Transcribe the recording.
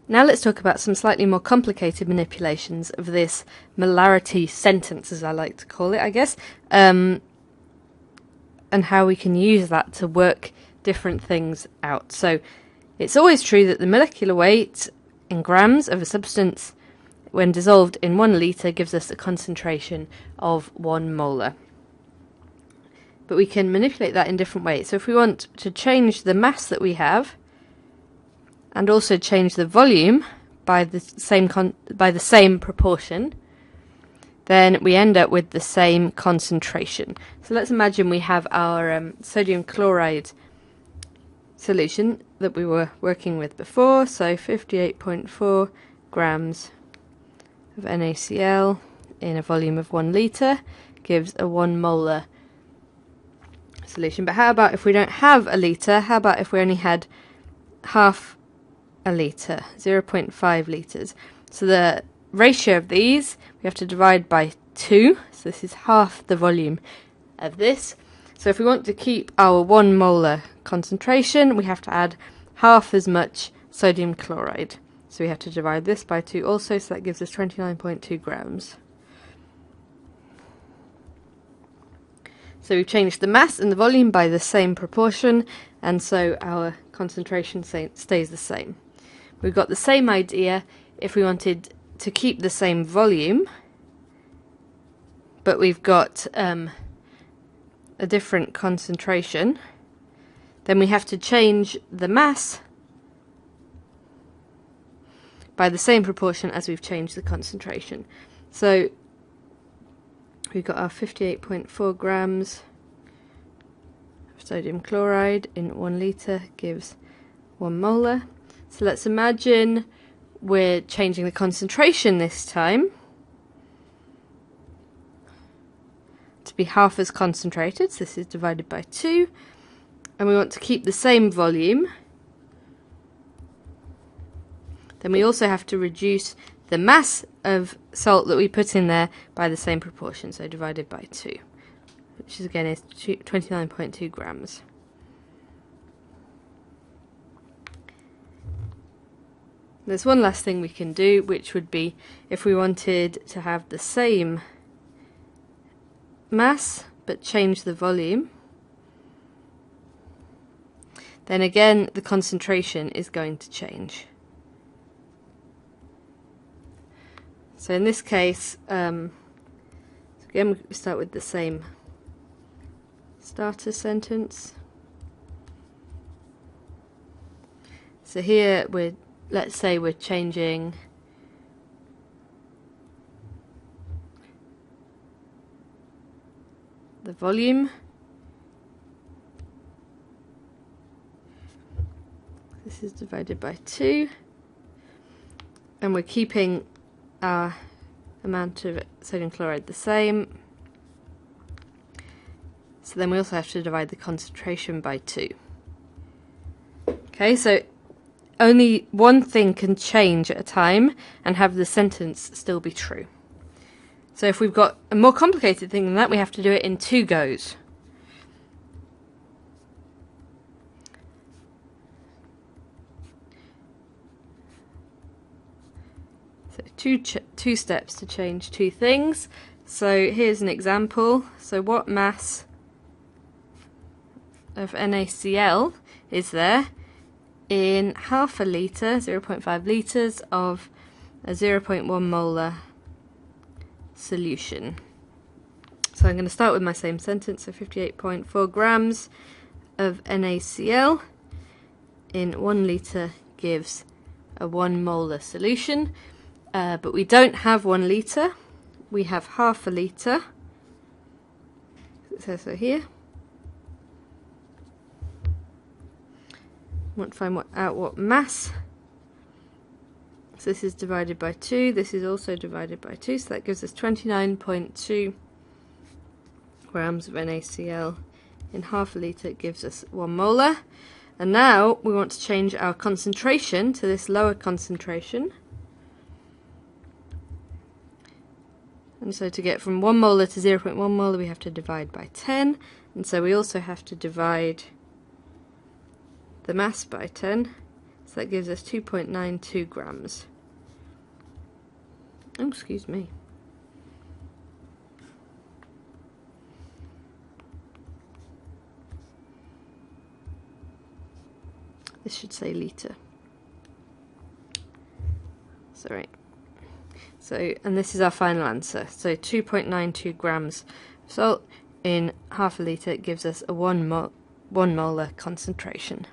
Now let's talk about some slightly more complicated manipulations of this molarity sentence, as I like to call it, I guess, and how we can use that to work different things out. So it's always true that the molecular weight in grams of a substance when dissolved in 1 litre gives us a concentration of 1 molar. But we can manipulate that in different ways. So if we want to change the mass that we have and also change the volume by the same proportion, then we end up with the same concentration. So let's imagine we have our sodium chloride solution that we were working with before, so 58.4 grams of NaCl in a volume of 1 litre gives a 1 molar solution. But how about if we don't have a litre? How about if we only had half a litre, 0.5 litres? So the ratio of these we have to divide by 2, so this is half the volume of this. So if we want to keep our 1 molar concentration, we have to add half as much sodium chloride. So we have to divide this by 2 also, so that gives us 29.2 grams. So we've changed the mass and the volume by the same proportion, and so our concentration stays the same. We've got the same idea if we wanted to keep the same volume, but we've got a different concentration. Then we have to change the mass by the same proportion as we've changed the concentration. So we've got our 58.4 grams of sodium chloride in 1 litre gives 1 molar. So let's imagine we're changing the concentration this time to be half as concentrated, so this is divided by 2, and we want to keep the same volume. Then we also have to reduce the mass of salt that we put in there by the same proportion, so divided by 2, which is again is 29.2 grams. There's one last thing we can do, which would be if we wanted to have the same mass but change the volume, then again the concentration is going to change. So in this case, again we start with the same starter sentence. So here let's say we're changing the volume. This is divided by 2, and we're keeping our amount of sodium chloride the same. So then we also have to divide the concentration by 2. Okay, so only one thing can change at a time and have the sentence still be true. So if we've got a more complicated thing than that, we have to do it in 2 goes. So two steps to change 2 things. So here's an example. So what mass of NaCl is there in half a litre, 0.5 litres of a 0.1 molar solution? So I'm going to start with my same sentence. So 58.4 grams of NaCl in 1 litre gives a 1 molar solution. But we don't have 1 litre, we have half a litre. It says so here. I want to find out what mass. So this is divided by 2, this is also divided by 2, so that gives us 29.2 grams of NaCl in half a litre. It gives us 1 molar. And now we want to change our concentration to this lower concentration. And so to get from 1 molar to 0.1 molar we have to divide by 10, and so we also have to divide the mass by 10, so So that gives us 2.92 grams. Oh, excuse me. This should say litre. Sorry. So, and this is our final answer. So 2.92 grams of salt in half a litre gives us a 1 molar concentration.